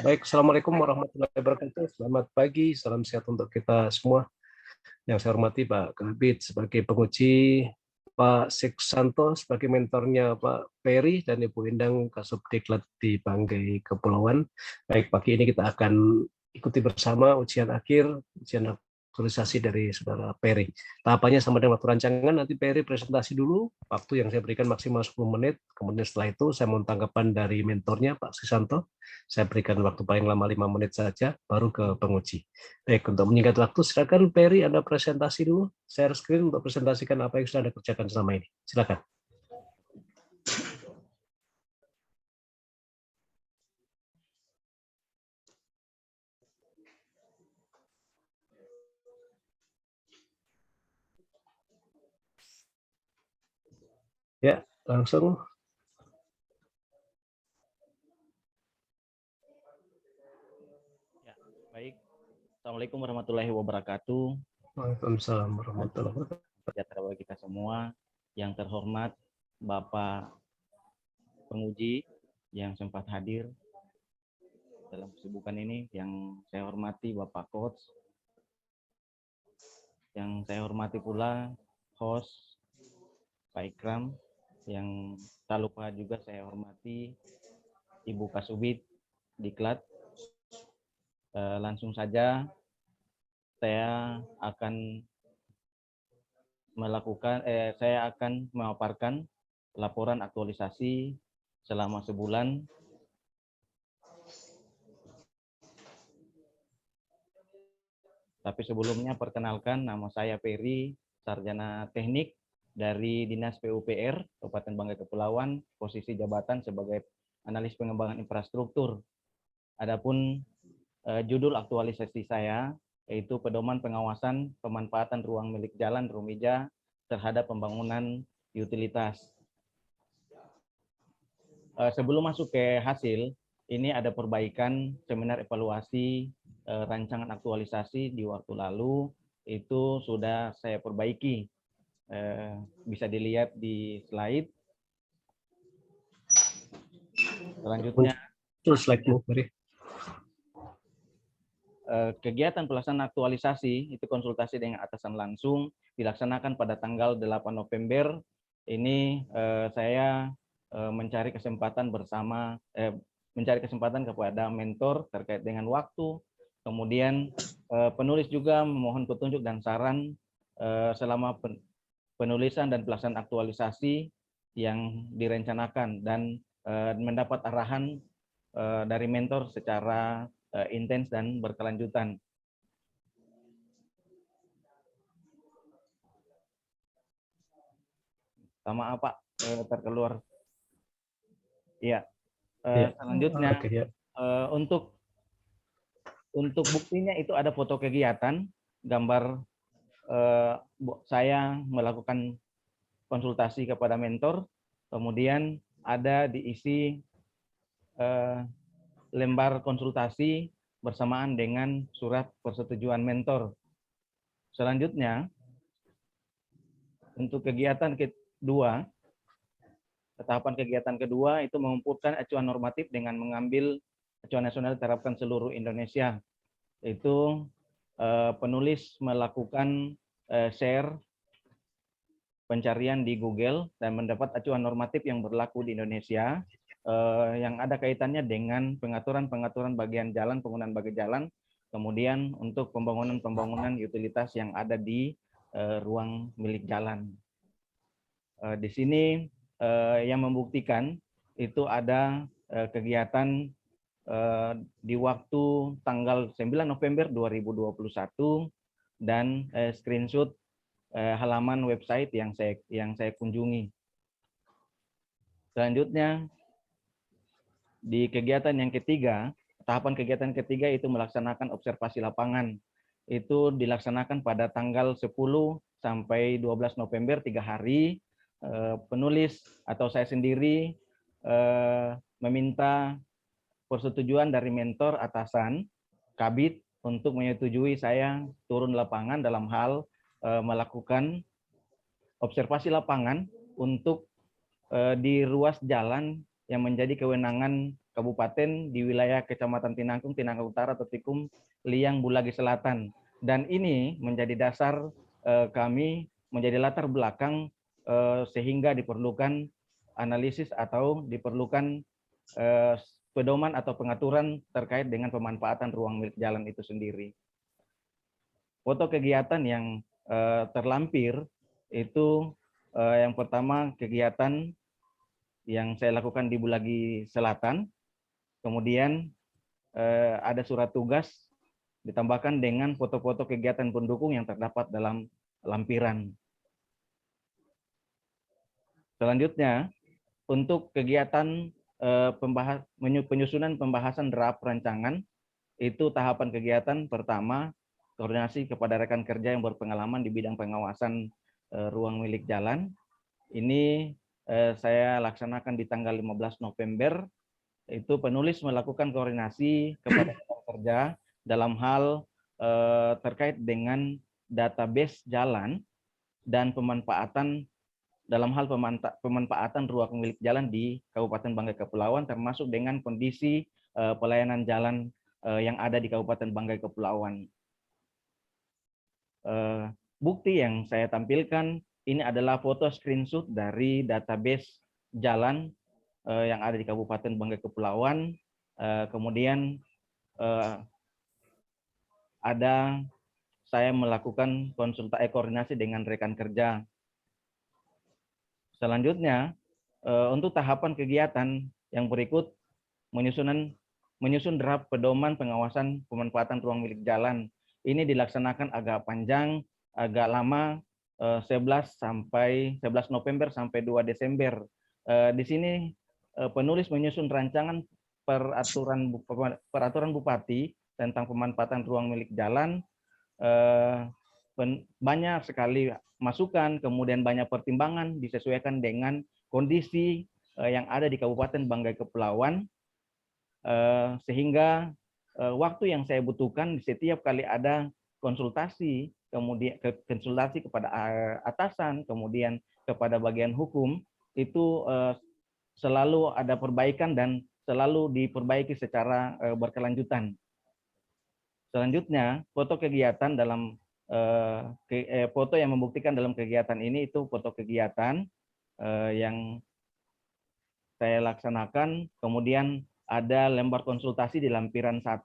Baik, Assalamualaikum warahmatullahi wabarakatuh. Selamat pagi, salam sehat untuk kita semua. Yang saya hormati Pak Kabid sebagai penguji, Pak Seksanto sebagai mentornya Pak Peri, dan Ibu Endang Kasubdiklat di Banggai Kepulauan. Baik, pagi ini kita akan ikuti bersama ujian akhir, ujian aktualisasi dari Saudara Peri. Tahapannya sama dengan waktu rancangan, nanti Peri presentasi dulu, waktu yang saya berikan maksimal 10 menit, kemudian setelah itu saya mohon tanggapan dari mentornya Pak Seksanto. Saya berikan waktu paling lama 5 menit saja, baru ke penguji. Baik, untuk menyingkat waktu, silakan Peri, Anda presentasi dulu. Share screen untuk presentasikan apa yang sudah Anda kerjakan selama ini. Silakan. Ya, langsung. Ya, baik. Assalamualaikum warahmatullahi wabarakatuh. Waalaikumsalam warahmatullahi wabarakatuh. Sejahtera bagi kita semua. Yang terhormat Bapak penguji yang sempat hadir dalam kesibukan ini, yang saya hormati Bapak Coach, yang saya hormati pula host Pak Ikram, yang tak lupa juga saya hormati Ibu Kasubit Diklat. Langsung saja saya akan memaparkan laporan aktualisasi selama sebulan. Tapi sebelumnya perkenalkan, nama saya Peri, Sarjana Teknik dari Dinas PUPR Kabupaten Banggai Kepulauan, posisi jabatan sebagai analis pengembangan infrastruktur. Adapun judul aktualisasi saya yaitu pedoman pengawasan pemanfaatan ruang milik jalan Rumija terhadap pembangunan utilitas. Sebelum masuk ke hasil, ini ada perbaikan seminar evaluasi rancangan aktualisasi di waktu lalu, itu sudah saya perbaiki. Bisa dilihat di slide. Selanjutnya, kegiatan pelaksanaan aktualisasi itu konsultasi dengan atasan langsung dilaksanakan pada tanggal 8 November. Ini saya mencari kesempatan kepada mentor terkait dengan waktu. Kemudian penulis juga memohon petunjuk dan saran selama penulisan dan pelaksanaan aktualisasi yang direncanakan, dan mendapat arahan dari mentor secara intens dan berkelanjutan. Sama apa terkeluar? Iya. Selanjutnya, untuk buktinya itu ada foto kegiatan, gambar saya melakukan konsultasi kepada mentor, kemudian ada diisi lembar konsultasi bersamaan dengan surat persetujuan mentor. Selanjutnya, untuk kegiatan kedua, tahapan kegiatan kedua itu mengumpulkan acuan normatif dengan mengambil acuan nasional diterapkan seluruh Indonesia. Itu penulis melakukan share pencarian di Google dan mendapat acuan normatif yang berlaku di Indonesia, yang ada kaitannya dengan pengaturan bagian jalan, penggunaan bagian jalan, kemudian untuk pembangunan utilitas yang ada di ruang milik jalan. Di sini yang membuktikan itu ada kegiatan di waktu tanggal 9 November 2021 dan screenshot halaman website yang saya kunjungi. Selanjutnya, di kegiatan yang ketiga, tahapan kegiatan ketiga itu melaksanakan observasi lapangan. Itu dilaksanakan pada tanggal 10 sampai 12 November, 3 hari. Penulis atau saya sendiri meminta persetujuan dari mentor atasan Kabid untuk menyetujui saya turun lapangan dalam hal melakukan observasi lapangan untuk di ruas jalan yang menjadi kewenangan kabupaten di wilayah Kecamatan Tinangkung, Tinangkung Utara, Tetikum, Liang, Bulagi Selatan. Dan ini menjadi dasar kami, menjadi latar belakang sehingga diperlukan analisis atau diperlukan pedoman atau pengaturan terkait dengan pemanfaatan ruang milik jalan itu sendiri. Foto kegiatan yang terlampir itu yang pertama kegiatan yang saya lakukan di Bulagi Selatan, kemudian ada surat tugas ditambahkan dengan foto-foto kegiatan pendukung yang terdapat dalam lampiran. Selanjutnya, untuk kegiatan penyusunan pembahasan draft rancangan, itu tahapan kegiatan pertama, koordinasi kepada rekan kerja yang berpengalaman di bidang pengawasan ruang milik jalan. Ini saya laksanakan di tanggal 15 November. Itu penulis melakukan koordinasi kepada rekan kerja dalam hal terkait dengan database jalan dan pemanfaatan dalam hal pemanfaatan ruang milik jalan di Kabupaten Banggai Kepulauan, termasuk dengan kondisi pelayanan jalan yang ada di Kabupaten Banggai Kepulauan. Bukti yang saya tampilkan ini adalah foto screenshot dari database jalan yang ada di Kabupaten Banggai Kepulauan. Kemudian ada saya melakukan koordinasi dengan rekan kerja. Selanjutnya, untuk tahapan kegiatan yang berikut, menyusun draft pedoman pengawasan pemanfaatan ruang milik jalan. Ini dilaksanakan agak panjang, agak lama, 11 November sampai 2 Desember. Di sini penulis menyusun rancangan peraturan Bupati tentang pemanfaatan ruang milik jalan. Banyak sekali masukan, kemudian banyak pertimbangan disesuaikan dengan kondisi yang ada di Kabupaten Banggai Kepulauan, sehingga waktu yang saya butuhkan setiap kali ada konsultasi, kemudian konsultasi kepada atasan, kemudian kepada bagian hukum, itu selalu ada perbaikan dan selalu diperbaiki secara berkelanjutan. Selanjutnya, foto kegiatan dalam foto yang membuktikan dalam kegiatan ini itu foto kegiatan yang saya laksanakan, kemudian ada lembar konsultasi di lampiran 1,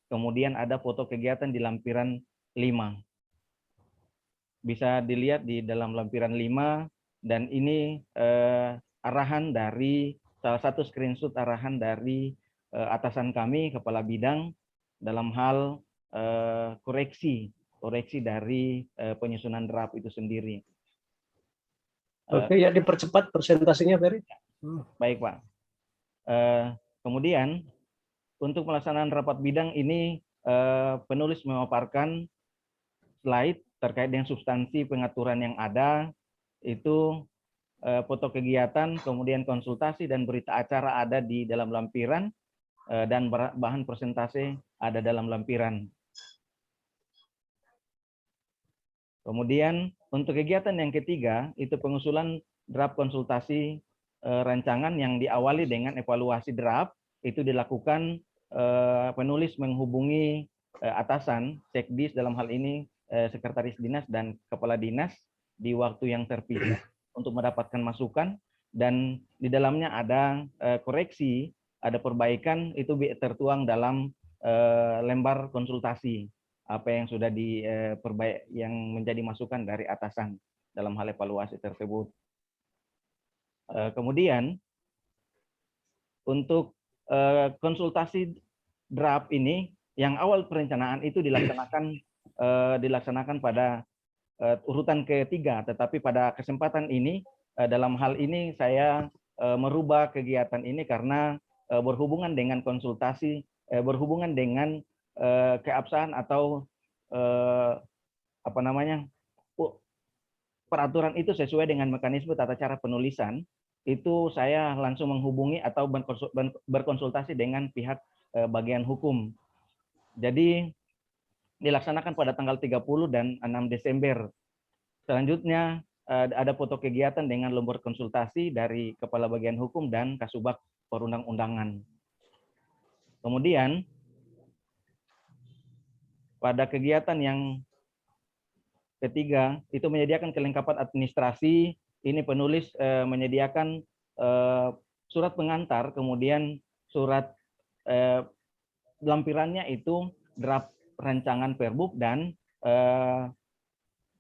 kemudian ada foto kegiatan di lampiran 5. Bisa dilihat di dalam lampiran 5, dan ini arahan dari salah satu screenshot arahan dari atasan kami, kepala bidang, dalam hal koreksi dari penyusunan draft itu sendiri. Oke, ya dipercepat presentasinya, Ferry. Baik, Pak. Kemudian untuk pelaksanaan rapat bidang ini penulis memaparkan slide terkait dengan substansi pengaturan yang ada, itu foto kegiatan, kemudian konsultasi dan berita acara ada di dalam lampiran, dan bahan presentasi ada dalam lampiran. Kemudian untuk kegiatan yang ketiga, itu pengusulan draft konsultasi rancangan yang diawali dengan evaluasi draft. Itu dilakukan penulis menghubungi atasan, sekdis dalam hal ini sekretaris dinas dan kepala dinas di waktu yang terpisah untuk mendapatkan masukan, dan di dalamnya ada koreksi, ada perbaikan, itu tertuang dalam lembar konsultasi apa yang sudah diperbaik yang menjadi masukan dari atasan dalam hal evaluasi tersebut. Kemudian untuk konsultasi draft ini yang awal perencanaan itu dilaksanakan pada urutan ketiga, tetapi pada kesempatan ini dalam hal ini saya merubah kegiatan ini karena berhubungan dengan konsultasi, berhubungan dengan keabsahan atau peraturan itu sesuai dengan mekanisme tata cara penulisan, itu saya langsung menghubungi atau berkonsultasi dengan pihak bagian hukum. Jadi dilaksanakan pada tanggal 30 dan 6 Desember. Selanjutnya ada foto kegiatan dengan lembar konsultasi dari Kepala Bagian Hukum dan Kasubag Perundang-undangan. Kemudian pada kegiatan yang ketiga itu menyediakan kelengkapan administrasi. Ini penulis menyediakan surat pengantar, kemudian surat lampirannya itu draft rancangan Perbuk dan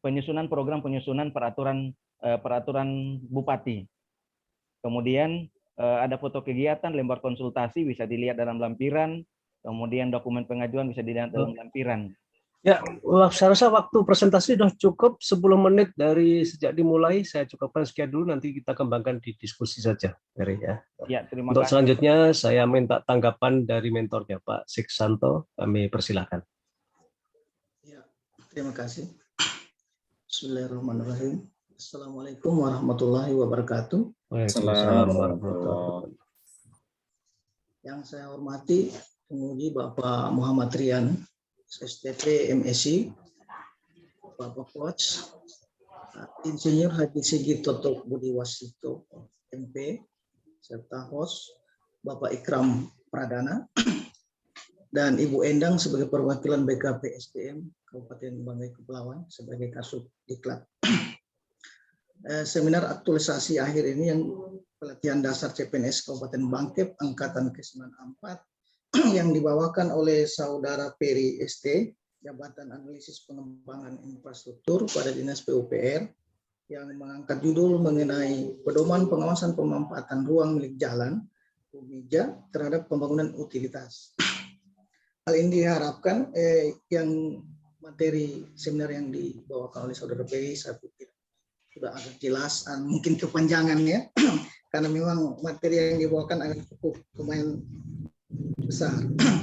penyusunan program penyusunan peraturan bupati. Kemudian ada foto kegiatan, lembar konsultasi bisa dilihat dalam lampiran, kemudian dokumen pengajuan bisa dilihat dalam lampiran. Ya, saya rasa waktu presentasi sudah cukup 10 menit dari sejak dimulai. Saya cukupkan sekian dulu, nanti kita kembangkan di diskusi saja, Mary, ya. Ya, terima Untuk kasih. selanjutnya saya minta tanggapan dari mentornya Pak Siksanto. Kami persilakan. Ya, terima kasih. Bismillahirrahmanirrahim. Assalamualaikum warahmatullahi wabarakatuh. Waalaikumsalam warahmatullahi wabarakatuh. Yang saya hormati pengemudi Bapak Muhammad Rian, STP MSI, Bapak Coach, Insinyur Haji Sigit Toto Budi Wasito, MP, serta host Bapak Ikram Pradana, dan Ibu Endang sebagai perwakilan BKP SDM Kabupaten Banggai Kepulauan sebagai Kasub Diklat. Seminar aktualisasi akhir ini yang pelatihan dasar CPNS Kabupaten Bangkep Angkatan ke-94 yang dibawakan oleh Saudara Peri ST, Jabatan Analisis Pengembangan Infrastruktur pada Dinas PUPR, yang mengangkat judul mengenai pedoman pengawasan pemanfaatan ruang milik jalan (PUMIJA) terhadap pembangunan utilitas. Hal ini diharapkan yang materi seminar yang dibawakan oleh Saudara Peri, saya pikir sudah agak jelas, mungkin kepanjangan ya, karena memang materi yang dibawakan agak cukup lumayan besar.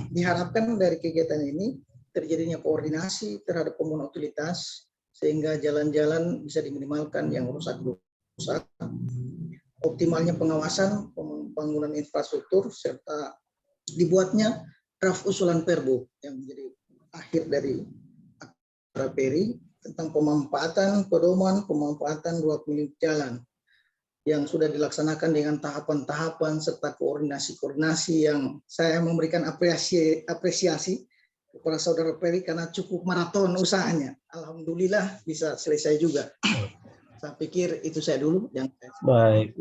Diharapkan dari kegiatan ini terjadinya koordinasi terhadap pembangunan utilitas sehingga jalan-jalan bisa diminimalkan yang rusak, optimalnya pengawasan pembangunan infrastruktur serta dibuatnya draft usulan Perbuk yang menjadi akhir dari acara Peri tentang pemanfaatan pedoman pemanfaatan ruang milik jalan yang sudah dilaksanakan dengan tahapan-tahapan serta koordinasi-koordinasi yang saya memberikan apresiasi kepada Saudara Peri karena cukup maraton usahanya. Alhamdulillah bisa selesai juga. Saya pikir itu saya dulu yang baik.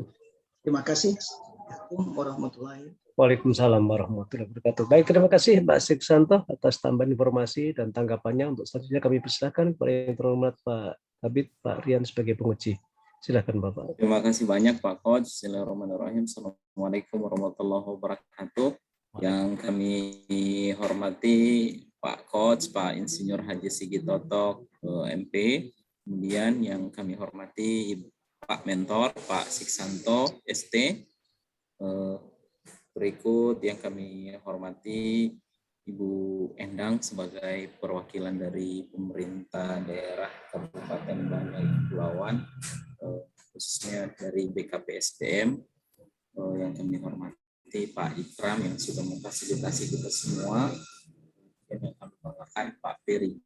Terima kasih. Assalamualaikum warahmatullahi wabarakatuh. Waalaikumsalam warahmatullahi wabarakatuh. Baik, terima kasih Pak Siksanto atas tambahan informasi dan tanggapannya. Untuk selanjutnya kami persilakan kepada yang terhormat Pak Kabid, Pak Rian sebagai penguji. Silakan Bapak. Terima kasih banyak Pak Coach. Bismillahirrahmanirrahim. Assalamualaikum warahmatullahi wabarakatuh. Yang kami hormati Pak Coach, Pak Insinyur Haji Sigit Toto, MP. Kemudian yang kami hormati Pak Mentor, Pak Siksanto, ST. Berikut yang kami hormati Ibu Endang sebagai perwakilan dari pemerintah daerah Kabupaten Banggai Kepulauan, khususnya dari BKP SDM, yang kami hormati Pak Ikram yang sudah memfasilitasi kita semua, dan yang kami banggakan Pak Peri.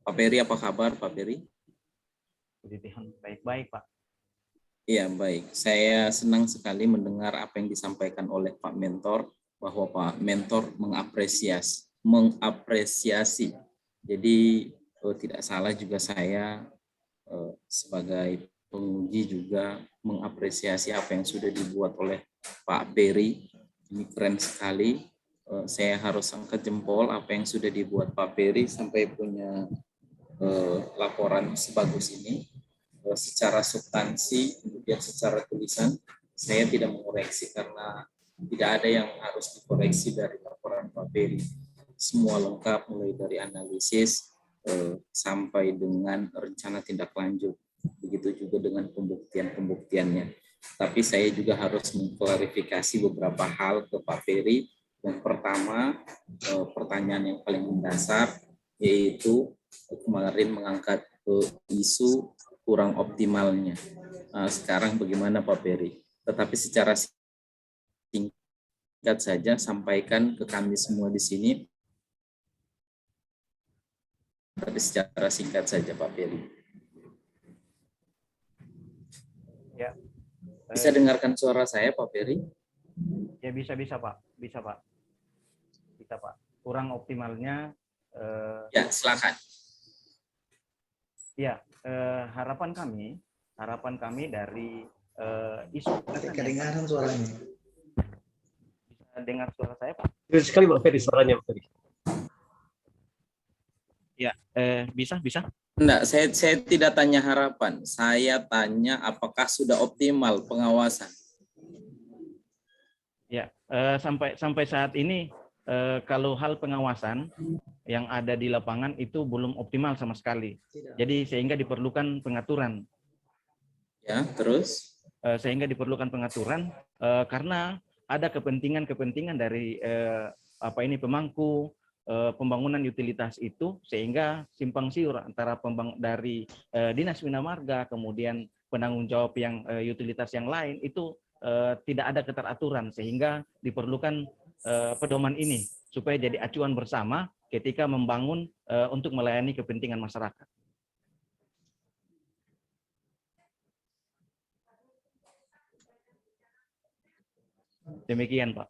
Pak Peri, apa kabar Pak Peri? Baik-baik Pak. Iya, baik. Saya senang sekali mendengar apa yang disampaikan oleh Pak Mentor, bahwa Pak Mentor mengapresiasi. Jadi tidak salah juga saya sebagai penguji juga mengapresiasi apa yang sudah dibuat oleh Pak Peri. Ini keren sekali. Saya harus angkat jempol apa yang sudah dibuat Pak Peri sampai punya laporan sebagus ini. Secara substansi, kemudian secara tulisan, saya tidak mengoreksi karena tidak ada yang harus dikoreksi dari laporan Pak Peri. Semua lengkap mulai dari analisis sampai dengan rencana tindak lanjut. Begitu juga dengan pembuktian-pembuktiannya. Tapi saya juga harus mengklarifikasi beberapa hal ke Pak Peri. Yang pertama, pertanyaan yang paling mendasar, yaitu kemarin mengangkat isu kurang optimalnya. Sekarang bagaimana Pak Peri? Tetapi secara singkat saja sampaikan ke kami semua di sini. Tapi secara singkat saja Pak Peri. Ya. Bisa dengarkan suara saya Pak Peri? Ya bisa Pak, bisa Pak, kurang optimalnya. Ya, silakan. Ya, harapan kami dari isu Kedengaran suaranya. bisa dengar suara saya Pak? Kecil sekali Pak Ferry suaranya Pak Ferry. Ya, bisa. Enggak, saya tidak tanya harapan. Saya tanya apakah sudah optimal pengawasan. Ya, sampai saat ini kalau hal pengawasan yang ada di lapangan itu belum optimal sama sekali. Jadi sehingga diperlukan pengaturan. Ya, terus? Sehingga diperlukan pengaturan karena ada kepentingan dari pemangku pembangunan utilitas itu, sehingga simpang siur antara dari Dinas Bina Marga kemudian penanggung jawab yang utilitas yang lain itu tidak ada keteraturan, sehingga diperlukan pedoman ini supaya jadi acuan bersama ketika membangun untuk melayani kepentingan masyarakat. Demikian, Pak.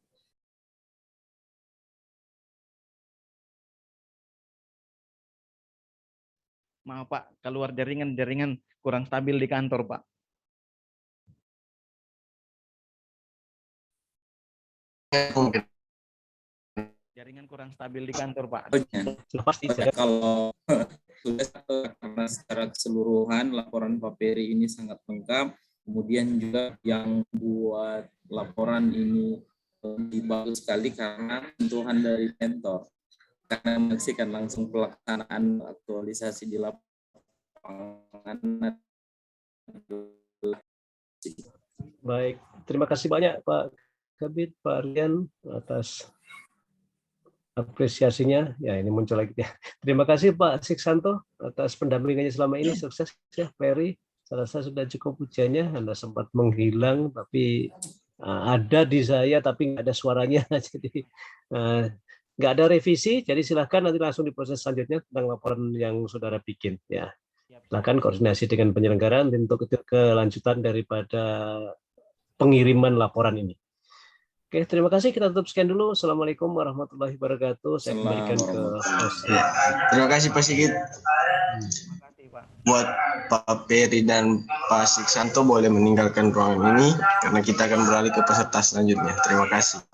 Maaf, Pak, keluar jaringan kurang stabil di kantor, Pak. Jaringan kurang stabil di kantor, Pak. Pasti Kalau karena secara keseluruhan laporan Pak Peri ini sangat lengkap, kemudian juga yang buat laporan ini bagus sekali karena sentuhan dari mentor, karena menyaksikan langsung pelaksanaan aktualisasi di lapangan. Baik, terima kasih banyak Pak Kabid, Pak Rian atas apresiasinya. Ya, ini muncul lagi ya. Terima kasih Pak Siksanto atas pendampingannya selama ini. Sukses ya Ferry. Saya rasa sudah cukup ujiannya. Anda sempat menghilang tapi ada di saya tapi nggak ada suaranya. Jadi nggak ada revisi. Jadi silahkan nanti langsung diproses selanjutnya tentang laporan yang saudara bikin ya. Silahkan koordinasi dengan penyelenggaraan untuk kelanjutan daripada pengiriman laporan ini. Oke, terima kasih. Kita tutup sekian dulu. Assalamualaikum warahmatullahi wabarakatuh. Saya kembalikan ke host. Terima kasih Pak Sigit. Buat Pak Peri dan Pak Siksanto boleh meninggalkan ruangan ini karena kita akan beralih ke peserta selanjutnya. Terima kasih.